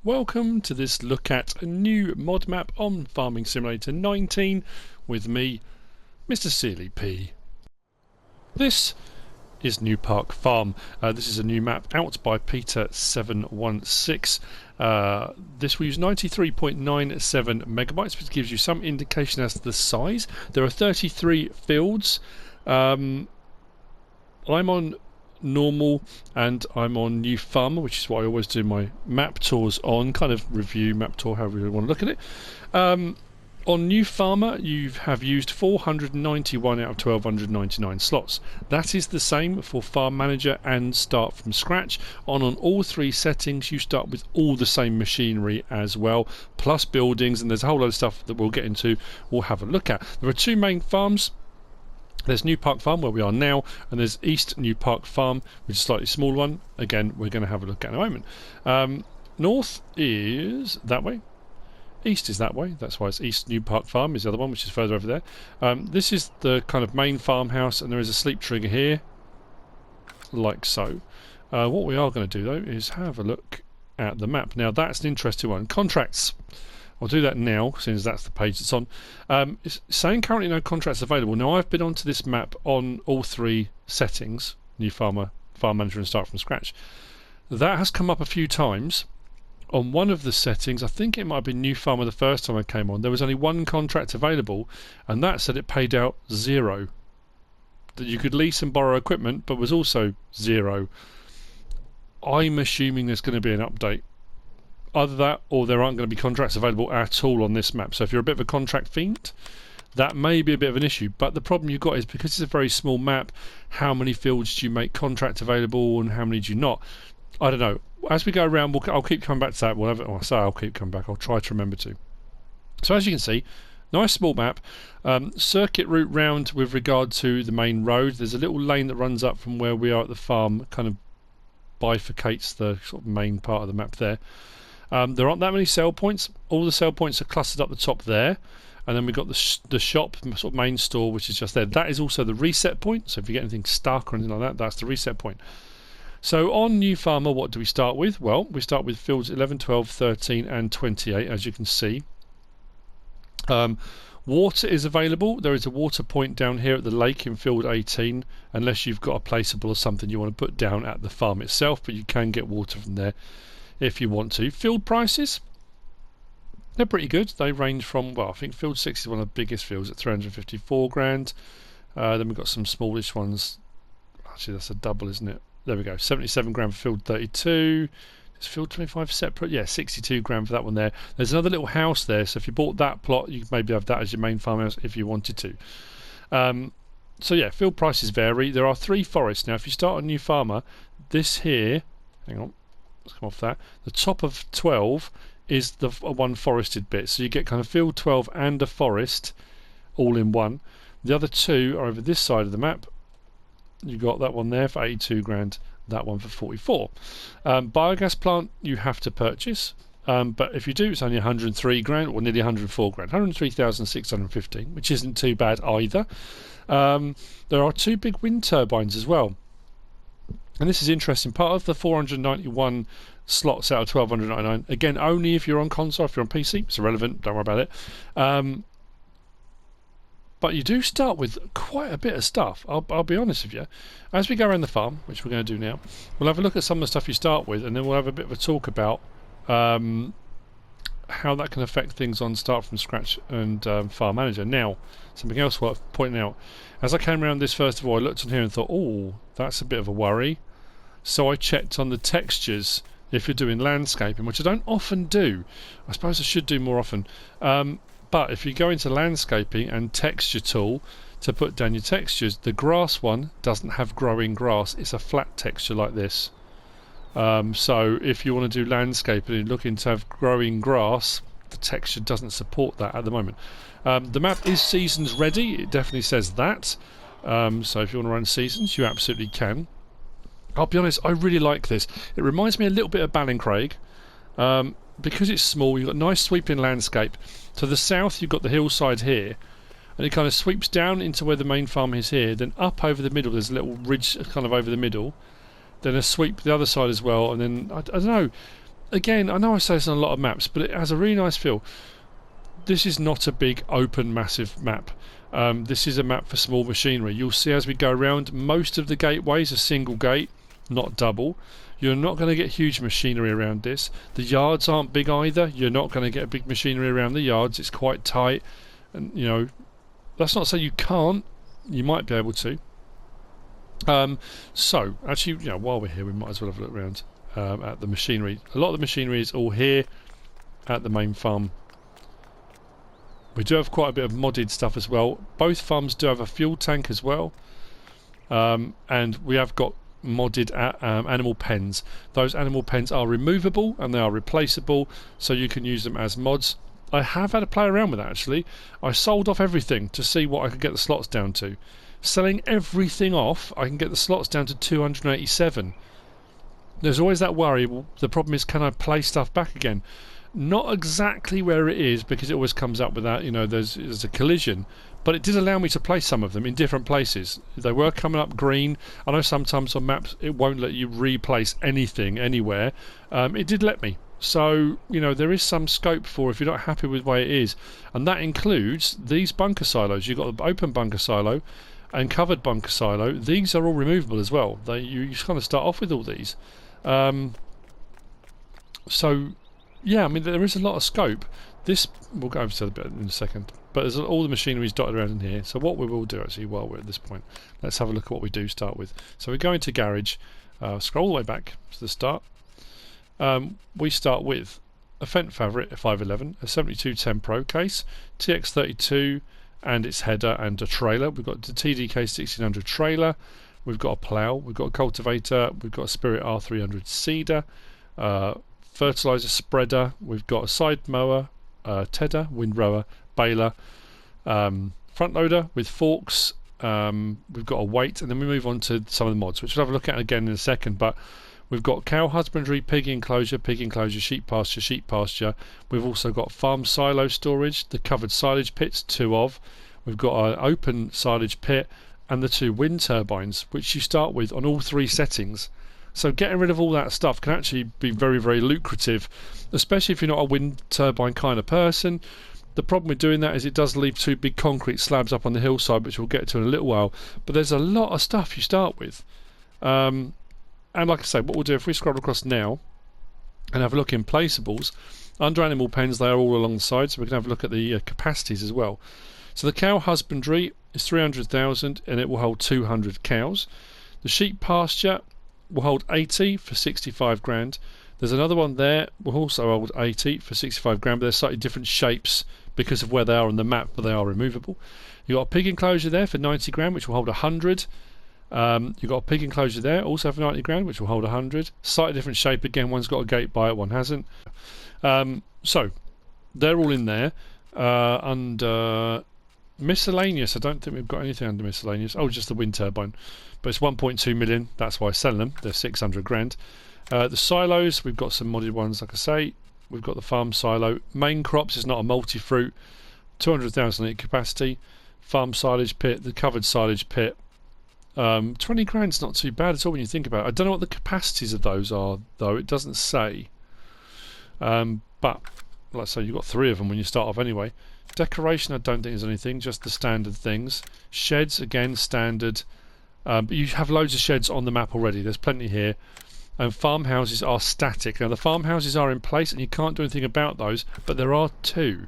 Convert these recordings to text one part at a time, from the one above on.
Welcome to this look at a new mod map on Farming Simulator 19 with me, MrSealyp. This is NEWPARK Farm. This is a new map out by Peter 716. This will use 93.97 megabytes, which gives you some indication as to the size. There are 33 fields. I'm on normal and I'm on new farmer, which is what I always do my map tours on, kind of review map tour, however you want to look at it. On new farmer you have used 491 out of 1299 slots. That is the same for farm manager and start from scratch. On all three settings you start with all the same machinery as well, plus buildings, and there's a whole lot of stuff that we'll get into, we'll have a look at. There are two main farms. There's NEWPARK Farm, where we are now, and there's East NEWPARK Farm, which is a slightly smaller one. Again, we're going to have a look at in a moment. North is that way. East is that way. That's why it's East NEWPARK Farm is the other one, which is further over there. This is the kind of main farmhouse, and there is a sleep trigger here, like so. What we are going to do, though, is have a look at the map. Now, that's an interesting one. Contracts. I'll do that now, since that's the page it's on. It's saying currently no contracts available. Now, I've been onto this map on all three settings, new farmer, farm manager, and start from scratch. That has come up a few times. On one of the settings, I think it might have been new farmer the first time I came on, there was only one contract available, and that said it paid out 0. That you could lease and borrow equipment, but was also 0. I'm assuming there's going to be an update. Either that, or there aren't going to be contracts available at all on this map. So if you're a bit of a contract fiend, that may be a bit of an issue. But the problem you've got is, because it's a very small map, how many fields do you make contract available and how many do you not? I don't know. As we go around, I'll keep coming back to that. I'll keep coming back. I'll try to remember to. So as you can see, nice small map. Circuit route round with regard to the main road. There's a little lane that runs up from where we are at the farm, kind of bifurcates the sort of main part of the map there. There aren't that many sell points. All the sell points are clustered up the top there, and then we've got the shop, sort of main store, which is just there. That is also the reset point, so if you get anything stuck or anything like that, that's the reset point. So on new farmer, what do we start with? Well, we start with fields 11, 12, 13 and 28, as you can see. Water is available. There is a water point down here at the lake in field 18, unless you've got a placeable or something you want to put down at the farm itself, but you can get water from there if you want to. Field prices, they're pretty good. They range from, well, I think field 6 is one of the biggest fields at 354 grand. Then we've got some smallish ones. Actually, that's a double, isn't it? There we go, 77 grand for field 32. Is field 25 separate? Yeah, 62 grand for that one there. There's another little house there, so if you bought that plot, you could maybe have that as your main farmhouse if you wanted to. So yeah, field prices vary. There are 3 forests. Now, if you start a new farmer, this here, hang on, let's come off that. The top of 12 is the one forested bit, so you get kind of field 12 and a forest all in one. The other 2 are over this side of the map. You got that one there for 82 grand, that one for 44. Biogas plant you have to purchase, but if you do, it's only 103 grand, or nearly 104 grand, 103,615, which isn't too bad either. There are 2 big wind turbines as well. And this is interesting. Part of the 491 slots out of 1299, again, only if you're on console. If you're on PC, it's irrelevant, don't worry about it. But you do start with quite a bit of stuff, I'll be honest with you. As we go around the farm, which we're going to do now, we'll have a look at some of the stuff you start with, and then we'll have a bit of a talk about how that can affect things on start from scratch and farm manager. Now, something else worth pointing out. As I came around this, first of all, I looked on here and thought, oh, that's a bit of a worry. So I checked on the textures if you're doing landscaping, which I don't often do. I suppose I should do more often. But if you go into landscaping and texture tool to put down your textures, the grass one doesn't have growing grass. It's a flat texture like this. So if you want to do landscaping and you're looking to have growing grass, the texture doesn't support that at the moment. The map is seasons ready. It definitely says that. So if you want to run seasons, you absolutely can. I'll be honest, I really like this. It reminds me a little bit of Ballincraig. Because it's small, you've got nice sweeping landscape. To the south, you've got the hillside here, and it kind of sweeps down into where the main farm is here. Then up over the middle, there's a little ridge kind of over the middle. Then a sweep the other side as well, and then I don't know. again, I know I say this on a lot of maps, but it has a really nice feel. This is not a big, open, massive map. This is a map for small machinery. You'll see as we go around, most of the gateways are single gate, not double. You're not going to get huge machinery around this. The yards aren't big either. You're not going to get a big machinery around the yards. It's quite tight. And, you know, that's not to say you can't. You might be able to. So, actually, you know, while we're here, we might as well have a look around at the machinery. A lot of the machinery is all here at the main farm. We do have quite a bit of modded stuff as well. Both farms do have a fuel tank as well. And we have got modded animal pens. Those animal pens are removable and they are replaceable, so you can use them as mods. I have had a play around with that actually. I sold off everything to see what I could get the slots down to. Selling everything off, I can get the slots down to 287. There's always that worry, well, the problem is, can I play stuff back again? Not exactly where it is, because it always comes up with that, you know, there's a collision, but it did allow me to place some of them in different places. They were coming up green. I know sometimes on maps it won't let you replace anything anywhere. It did let me. So, you know, there is some scope for if you're not happy with the way it is. And that includes these bunker silos. You've got the open bunker silo and covered bunker silo. These are all removable as well. You just kind of start off with all these. So, yeah, I mean, there is a lot of scope. This, we'll go over to the bit in a second. But there's all the machinery is dotted around in here. So what we will do actually while we're at this point, let's have a look at what we do start with. So we go into garage, scroll all the way back to the start. We start with a Fendt Favorite 511, a 7210 Pro case, TX32 and its header and a trailer. We've got the TDK 1600 trailer, we've got a plough, we've got a cultivator, we've got a Spirit R300 seeder, fertilizer spreader, we've got a side mower, tedder, windrower, baler, front loader with forks, we've got a weight, and then we move on to some of the mods, which we'll have a look at again in a second. But we've got cow husbandry, pig enclosure, sheep pasture. We've also got farm silo storage, the covered silage pits, 2 of. We've got an open silage pit and the 2 wind turbines, which you start with on all 3 settings. So getting rid of all that stuff can actually be very, very lucrative, especially if you're not a wind turbine kind of person. The problem with doing that is it does leave 2 big concrete slabs up on the hillside, which we'll get to in a little while. But there's a lot of stuff you start with. And like I say, what we'll do if we scroll across now and have a look in Placeables, under animal pens they are all along the side, so we can have a look at the capacities as well. So the cow husbandry is 300,000 and it will hold 200 cows. The sheep pasture will hold 80 for 65 grand. There's another one there will also hold 80 for 65 grand, but they're slightly different shapes because of where they are on the map, but they are removable. You've got a pig enclosure there for 90 grand, which will hold 100. You've got a pig enclosure there also for 90 grand, which will hold 100. Slightly different shape again, one's got a gate by it, one hasn't. So they're all in there. Under miscellaneous, I don't think we've got anything under miscellaneous. Oh, just the wind turbine, but it's 1.2 million, that's why I sell them. They're 600 grand. The silos, we've got some modded ones, like I say. We've got the farm silo. Main crops is not a multi-fruit, 200,000 litre capacity. Farm silage pit, the covered silage pit, 20 grand's not too bad at all when you think about it. I don't know what the capacities of those are though, it doesn't say. But like I say, you've got 3 of them when you start off anyway. Decoration, I don't think there's anything, just the standard things. Sheds, again, standard. But you have loads of sheds on the map already, there's plenty here. And farmhouses are static. Now the farmhouses are in place and you can't do anything about those, but there are 2.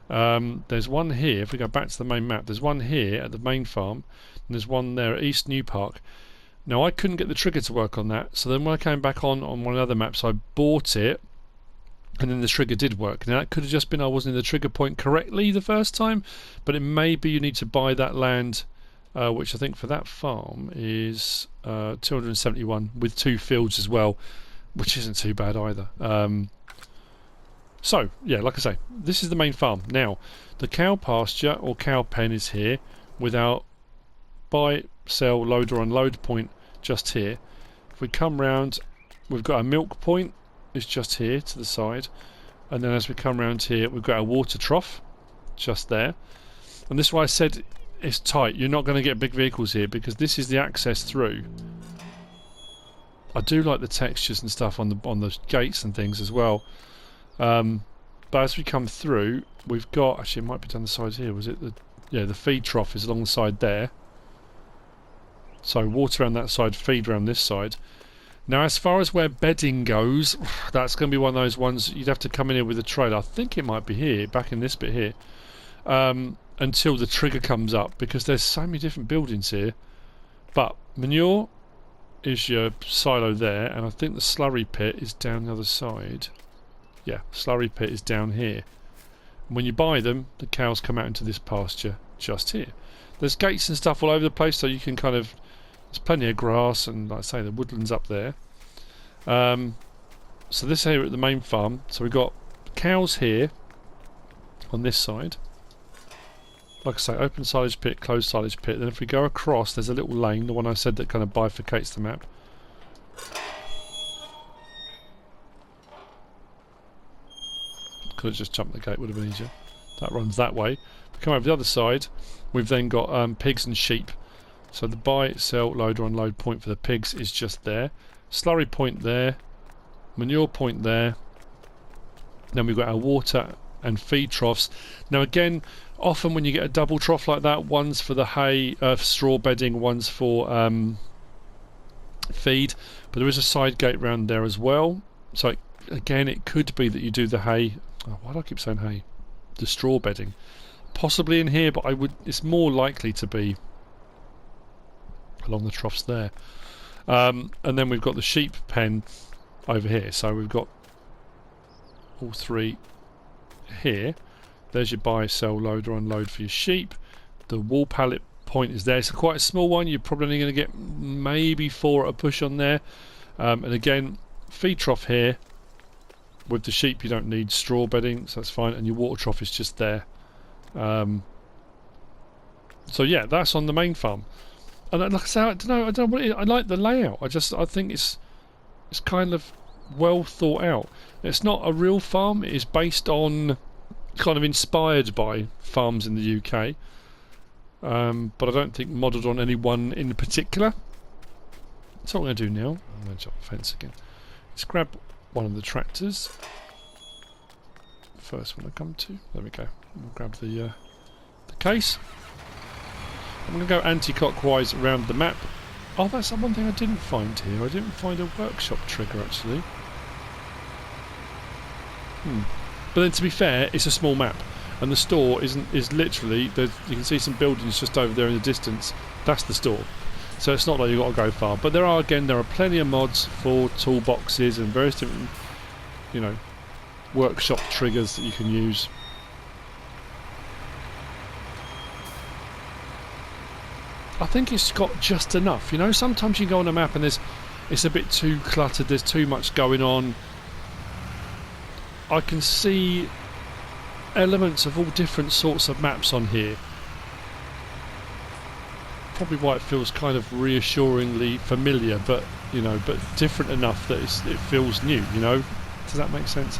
There's one here, if we go back to the main map, there's one here at the main farm, and there's one there at East NEWPARK. Now I couldn't get the trigger to work on that, so then when I came back on one of the other maps I bought it, and then the trigger did work. Now that could have just been I wasn't in the trigger point correctly the first time, but it may be you need to buy that land, which I think for that farm is 271 with 2 fields as well, which isn't too bad either. So yeah, like I say, this is the main farm. Now the cow pasture or cow pen is here with our buy, sell, load or unload point just here. If we come round, we've got a milk point, it's just here to the side, and then as we come round here we've got a water trough just there. And this is why I said it's tight. You're not going to get big vehicles here because this is the access through. I do like the textures and stuff on the gates and things as well. But as we come through, we've got, actually it might be down the side here, was it? Yeah, the feed trough is along the side there. So water around that side, feed around this side. Now as far as where bedding goes, that's going to be one of those ones you'd have to come in here with a trailer. I think it might be here, back in this bit here, until the trigger comes up, because there's so many different buildings here. But manure is your silo there, and I think the slurry pit is down the other side. Yeah, slurry pit is down here. And when you buy them, the cows come out into this pasture just here. There's gates and stuff all over the place, so you can kind of, there's plenty of grass, and like I say, the woodland's up there. So this here at the main farm, so we've got cows here on this side. Like I say, open silage pit, closed silage pit. Then if we go across, there's a little lane, the one I said that kind of bifurcates the map. Could have just jumped the gate, would have been easier. That runs that way. If we come over the other side, we've then got pigs and sheep. So the buy, sell, load or unload point for the pigs is just there. Slurry point there. Manure point there. Then we've got our water and feed troughs. Now again, often when you get a double trough like that, one's for the hay, straw bedding, one's for feed, but there is a side gate round there as well. So again, it could be that you do the hay. Oh, why do I keep saying hay? The straw bedding, possibly in here, but it's more likely to be along the troughs there. And then we've got the sheep pen over here. So we've got all three here. There's your buy, sell, load or unload for your sheep. The wool pallet point is there. It's quite a small one. You're probably only going to get maybe 4 at a push on there. And again, feed trough here. With the sheep you don't need straw bedding, so that's fine. And your water trough is just there. So yeah, that's on the main farm. And like I say, I don't know what it is. I like the layout. I think it's kind of well thought out. It's not a real farm. It is based on, kind of inspired by farms in the UK, but I don't think modelled on any one in particular. So what I'm going to do now, I'm going to jump the fence again. Let's grab one of the tractors. First one I come to. There we go. We'll grab the case. I'm going to go anti-clockwise around the map. Oh, that's one thing I didn't find here. I didn't find a workshop trigger actually. But then to be fair, it's a small map, and the store is literally, you can see some buildings just over there in the distance. That's the store. So it's not like you've got to go far. But there are plenty of mods for toolboxes and various different, workshop triggers that you can use. I think it's got just enough. Sometimes you go on a map and it's a bit too cluttered, there's too much going on. I can see elements of all different sorts of maps on here. Probably why it feels kind of reassuringly familiar, but different enough that it feels new. Does that make sense?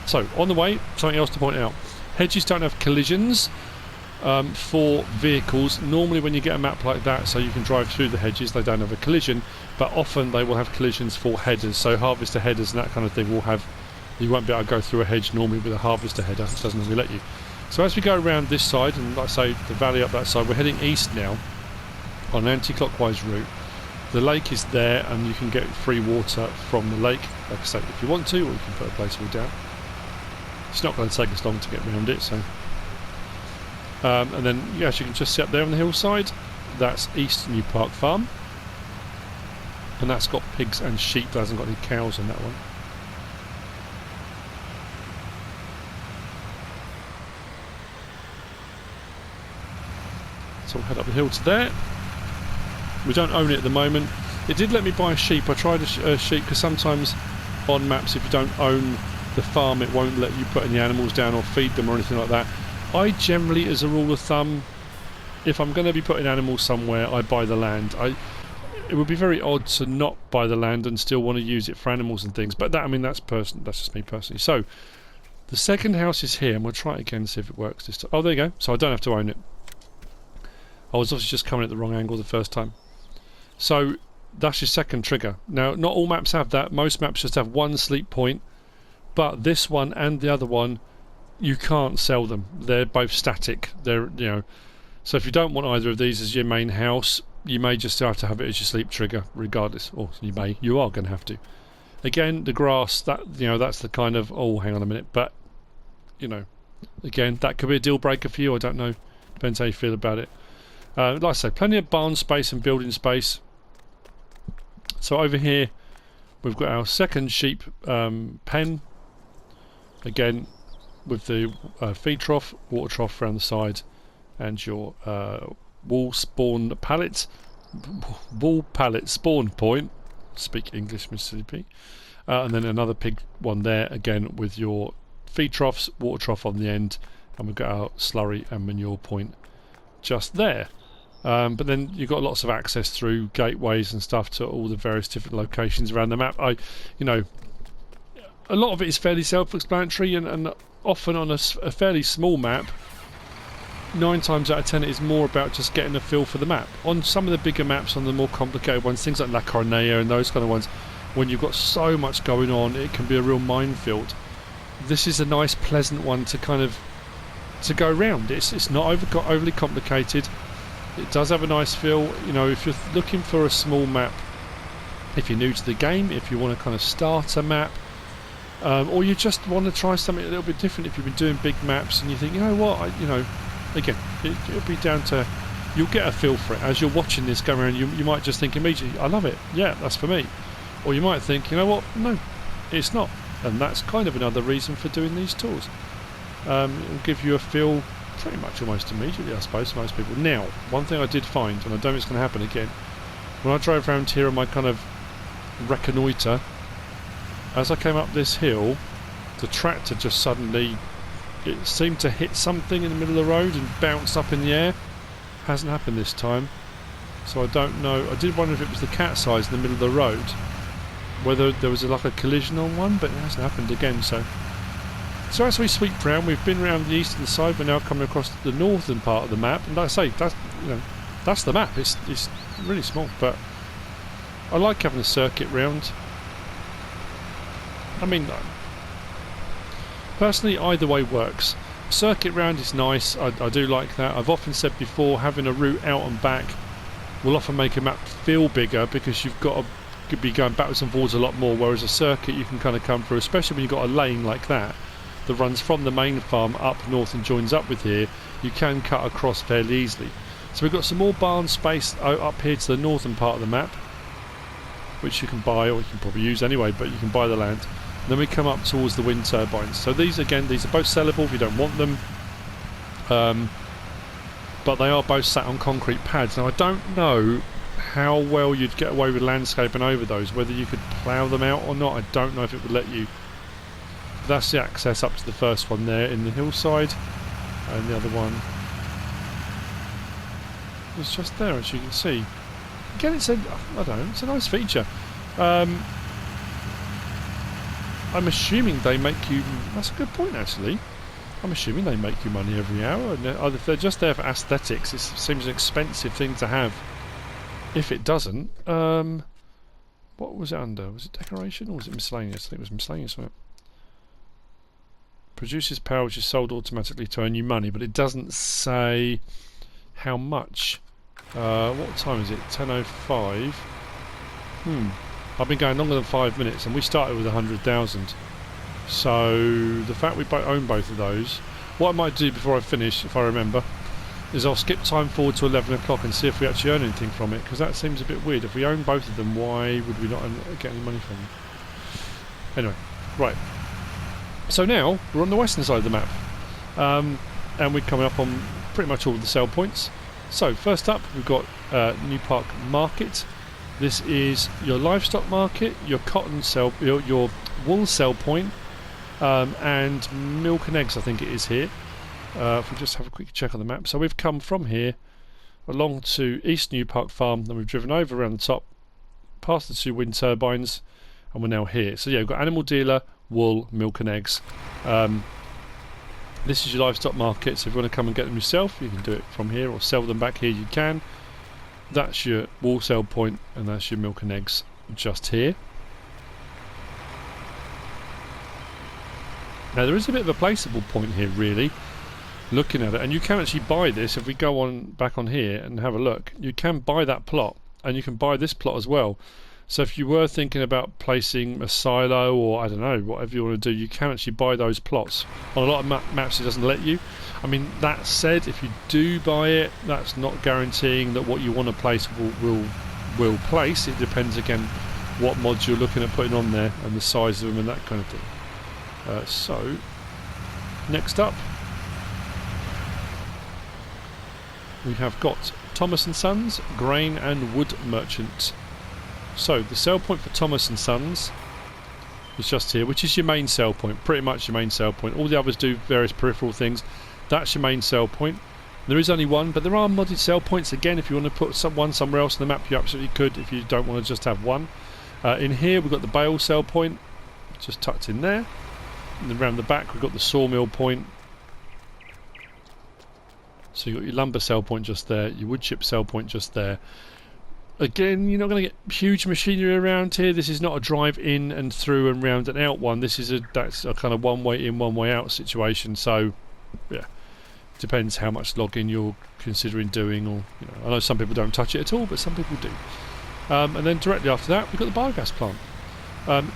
So on the way, something else to point out: hedges don't have collisions for vehicles. Normally, when you get a map like that, so you can drive through the hedges, they don't have a collision. But often they will have collisions for headers. So harvester headers and that kind of thing will have. You won't be able to go through a hedge normally with a harvester header. It doesn't really let you. So as we go around this side, and like I say, the valley up that side, we're heading east now on an anti-clockwise route. The lake is there, and you can get free water from the lake, like I say, if you want to, or you can put a placeable down. It's not going to take us long to get around it, so. And then, yes, you can just sit up there on the hillside. That's East NEWPARK Farm. And that's got pigs and sheep. It hasn't got any cows on that one. So we'll head up the hill to there. We don't own it at the moment. It did let me buy a sheep. I tried a sheep because sometimes on maps, if you don't own the farm, it won't let you put any animals down or feed them or anything like that. I generally, as a rule of thumb, if I'm going to be putting animals somewhere, I buy the land. It would be very odd to not buy the land and still want to use it for animals and things. But that's just me personally. So the second house is here, and we'll try it again and see if it works this time. Oh, there you go. So I don't have to own it. I was obviously just coming at the wrong angle the first time. So That's your second trigger. Now, not all maps have that. Most maps just have one sleep point, but this one and the other one, you can't sell them. They're both static. So if you don't want either of these as your main house, you may just have to have it as your sleep trigger, regardless. Or you are going to have to. Again, the grass, that's the kind of, oh, hang on a minute, but again, that could be a deal breaker for you. I don't know. Depends how you feel about it. Like I say, plenty of barn space and building space. So over here, we've got our second sheep pen. Again, with the feed trough, water trough around the side, and your wool pallet spawn point. Speak English, MrSealyp. And then another pig one there, again with your feed troughs, water trough on the end, and we've got our slurry and manure point just there. But then you've got lots of access through gateways and stuff to all the various different locations around the map. A lot of it is fairly self-explanatory, and often on a fairly small map, 9 times out of 10 it is more about just getting a feel for the map. On some of the bigger maps, on the more complicated ones, things like La Cornea and those kind of ones, when you've got so much going on, it can be a real minefield. This is a nice, pleasant one to go around. It's not overly complicated. It does have a nice feel. If you're looking for a small map, if you're new to the game, if you want to kind of start a map, or you just want to try something a little bit different, if you've been doing big maps and you think, again, it'll be down to, you'll get a feel for it as you're watching this go around. You might just think immediately, I love it, yeah, that's for me. Or you might think, no, it's not, and that's kind of another reason for doing these tours. It'll give you a feel pretty much almost immediately, I suppose, for most people. Now, one thing I did find, and I don't think it's going to happen again, when I drove around here on my kind of reconnoitre, as I came up this hill, the tractor just suddenly, it seemed to hit something in the middle of the road and bounce up in the air. Hasn't happened this time, so I don't know. I did wonder if it was the cat's eyes in the middle of the road, whether there was like a collision on one, but it hasn't happened again. So as we sweep round, we've been around the eastern side, we're now coming across the northern part of the map, and like I say, that's the map. It's really small, but I like having a circuit round. I mean, personally, either way works. Circuit round is nice. I do like that. I've often said before, having a route out and back will often make a map feel bigger, because you've got to be going backwards and forwards a lot more, whereas a circuit you can kind of come through, especially when you've got a lane like that runs from the main farm up north and joins up with here. You can cut across fairly easily. So we've got some more barn space up here to the northern part of the map, which you can buy, or you can probably use anyway, but you can buy the land. And then we come up towards the wind turbines. So these are both sellable if you don't want them, but they are both sat on concrete pads. Now I don't know how well you'd get away with landscaping over those, whether you could plough them out or not. I don't know if it would let you. That's the access up to the first one there in the hillside, and the other one is just there, as you can see. Again, it's a nice feature. I'm assuming they make you. That's a good point, actually. I'm assuming they make you money every hour, and if they're just there for aesthetics, it seems an expensive thing to have. If it doesn't, what was it under? Was it decoration or was it miscellaneous? I think it was miscellaneous, wasn't it? Produces power which is sold automatically to earn you money, but it doesn't say how much. What time is it? 10:05. I've been going longer than 5 minutes, and we started with 100,000. So the fact we own both of those, what I might do before I finish, if I remember, is I'll skip time forward to 11 o'clock and see if we actually earn anything from it, because that seems a bit weird. If we own both of them, why would we not get any money from them? Anyway, right. So now we're on the western side of the map, and we're coming up on pretty much all of the sell points. So first up, we've got NEWPARK Market. This is your livestock market, your cotton sell, your wool sell point, and milk and eggs, I think it is here. If we just have a quick check on the map. So we've come from here along to East NEWPARK Farm, then we've driven over around the top, past the 2 wind turbines, and we're now here. So yeah, we've got animal dealer, wool, milk and eggs. This is your livestock market, so if you want to come and get them yourself, you can do it from here, or sell them back here, you can. That's your wall sale point, and that's your milk and eggs just here. Now there is a bit of a placeable point here, really, looking at it, and you can actually buy this. If we go on back on here and have a look, you can buy that plot, and you can buy this plot as well. So if you were thinking about placing a silo, or I don't know, whatever you want to do, you can actually buy those plots. On a lot of maps it doesn't let you. I mean, that said, if you do buy it, that's not guaranteeing that what you want to place will place. It depends again what mods you're looking at putting on there and the size of them and that kind of thing. So next up we have got Thomas & Sons Grain and Wood Merchant. So the sell point for Thomas & Sons is just here, which is your main sell point, pretty much your main sell point. All the others do various peripheral things. That's your main sell point. There is only one, but there are modded sell points. Again, if you want to put one somewhere else on the map, you absolutely could, if you don't want to just have one. In here we've got the bale sell point, just tucked in there. And then around the back we've got the sawmill point. So you've got your lumber sell point just there, your wood chip sell point just there. Again, you're not going to get huge machinery around here. This is not a drive in and through and round and out one. This is that's a kind of one way in, one way out situation. So yeah, depends how much logging you're considering doing, or I know some people don't touch it at all, but some people do. And then directly after that we've got the biogas plant.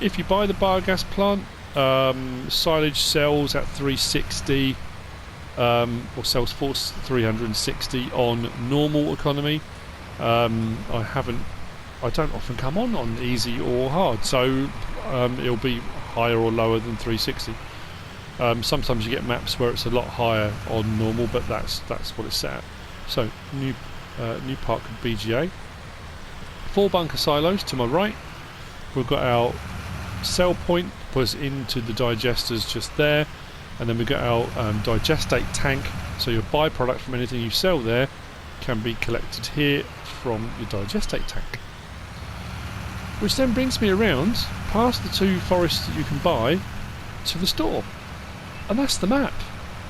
If you buy the biogas plant, silage sells at 360, or sells for 360 on normal economy. I don't often come on easy or hard, so it'll be higher or lower than 360. Sometimes you get maps where it's a lot higher on normal, but that's what it's set at. So NEWPARK BGA, 4 bunker silos to my right. We've got our sell point, put us into the digesters just there, and then we've got our digestate tank, so your byproduct from anything you sell there can be collected here from your digestate tank. Which then brings me around past the 2 forests that you can buy to the store, and that's the map.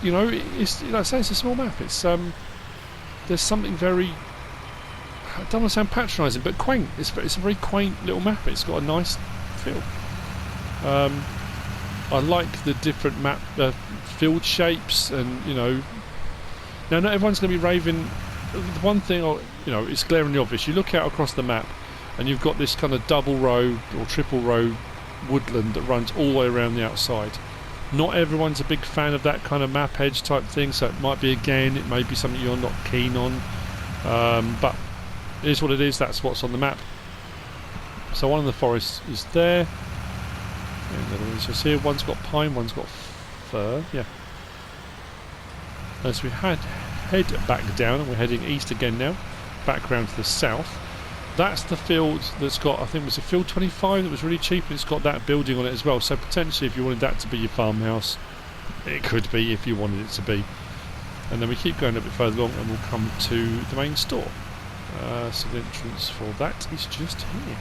It's, like I say, it's a small map. It's there's something very, I don't want to sound patronising, but quaint. It's a very quaint little map. It's got a nice feel. I like the different map field shapes, and now not everyone's going to be raving. The one thing, it's glaringly obvious. You look out across the map and you've got this kind of double row or triple row woodland that runs all the way around the outside. Not everyone's a big fan of that kind of map edge type thing, so it might be something you're not keen on, but it is what it is. That's what's on the map. So one of the forests is there, and the other one's just here. One's got pine, one's got fir. Yeah. As we head back down, and we're heading east again now, back round to the south. That's the field that's got, I think it was a field 25 that was really cheap, and it's got that building on it as well. So potentially if you wanted that to be your farmhouse, it could be if you wanted it to be. And then we keep going a bit further along and we'll come to the main store. So the entrance for that is just here.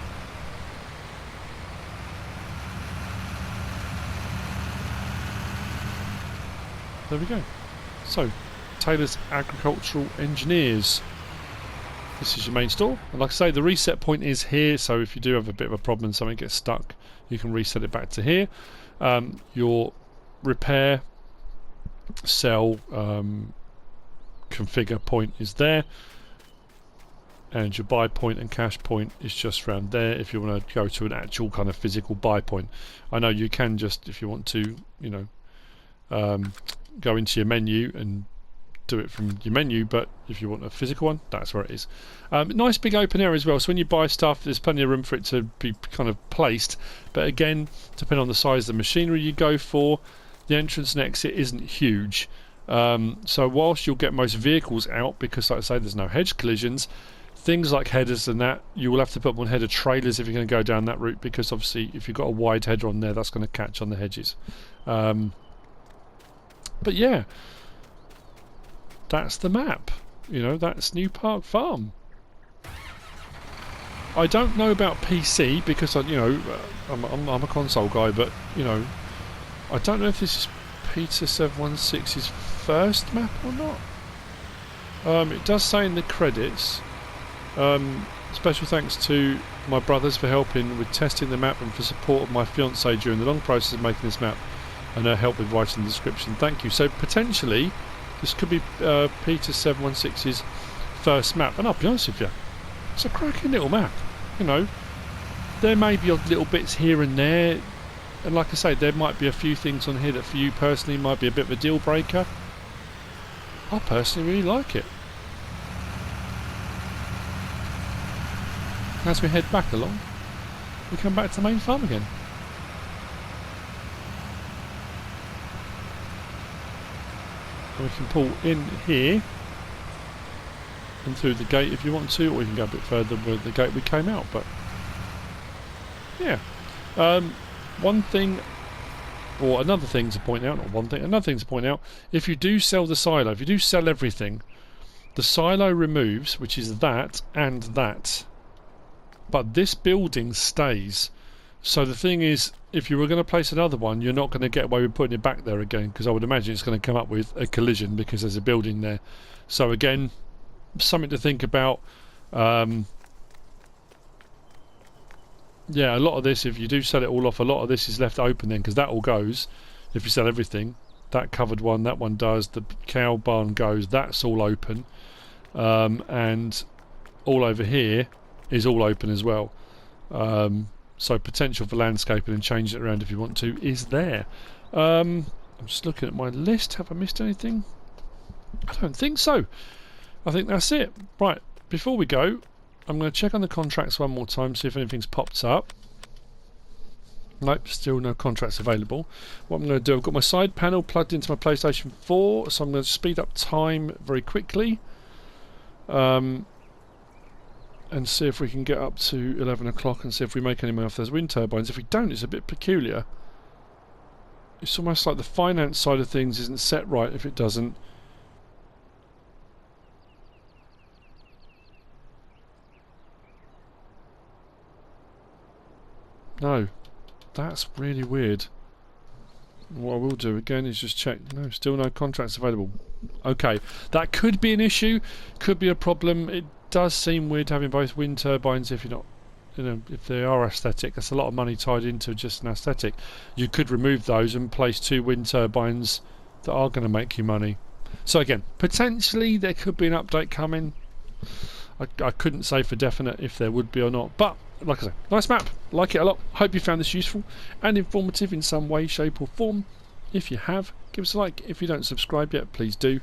There we go. So, Taylor's Agricultural Engineers. This is your main store, and like I say, the reset point is here, so if you do have a bit of a problem and something gets stuck, you can reset it back to here. Your repair, sell, configure point is there, and your buy point and cash point is just around there if you want to go to an actual kind of physical buy point. I know you can just, if you want to, go into your menu and do it from your menu, but if you want a physical one, that's where it is. Nice big open area as well, so when you buy stuff there's plenty of room for it to be kind of placed, but again, depending on the size of the machinery you go for, the entrance and exit isn't huge. So whilst you'll get most vehicles out, because like I say, there's no hedge collisions, things like headers and that, you will have to put them on header trailers if you're going to go down that route, because obviously if you've got a wide header on there, that's going to catch on the hedges. But yeah, that's the map. That's NEWPARK Farm. I don't know about PC because I'm a console guy, but I don't know if this is Peter 716's first map or not. It does say in the credits Special thanks to my brothers for helping with testing the map and for support of my fiancée during the long process of making this map and her help with writing the description. Thank you. So potentially this could be Peter 716's first map, and I'll be honest with you, it's a cracking little map. You know, there may be odd little bits here and there, and like I say, there might be a few things on here that for you personally might be a bit of a deal breaker. I personally really like it. As we head back along, we come back to the main farm again. And we can pull in here and through the gate if you want to, or we can go a bit further with the gate we came out. But yeah, one thing, or another thing to point out, not one thing, another thing to point out, if you do sell the silo, if you do sell everything, the silo removes, which is that and that. But this building stays. So the thing is, if you were going to place another one, you're not going to get away with putting it back there again, because I would imagine it's going to come up with a collision because there's a building there. So again, something to think about. Yeah, a lot of this, if you do sell it all off, a lot of this is left open then, because that all goes. If you sell everything, that covered one, that one does, the cow barn goes, that's all open. And all over here is all open as well. So potential for landscaping and changing it around if you want to is there. I'm just looking at my list. Have I missed anything? I don't think so. I think that's it. Right, before we go, I'm going to check on the contracts one more time, see if anything's popped up. Nope, still no contracts available. What I'm going to do, I've got my side panel plugged into my PlayStation 4, so I'm going to speed up time very quickly. And see if we can get up to 11 o'clock and see if we make any money off those wind turbines. If we don't, it's a bit peculiar. It's almost like the finance side of things isn't set right if it doesn't. No, that's really weird. What I will do again is just check. No, still no contracts available. Okay, that could be an issue, could be a problem. It does seem weird having both wind turbines if you're not, you know, if they are aesthetic. That's a lot of money tied into just an aesthetic. You could remove those and place 2 wind turbines that are going to make you money. So again, potentially there could be an update coming. I couldn't say for definite if there would be or not, but like I say, nice map, like it a lot. Hope you found this useful and informative in some way, shape or form. If you have, give us a like. If you don't subscribe yet, please do.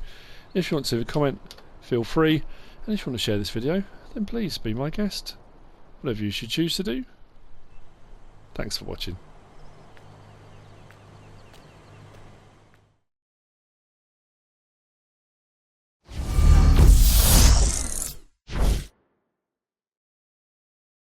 If you want to leave a comment, feel free. And if you want to share this video, then please be my guest. Whatever you should choose to do. Thanks for watching.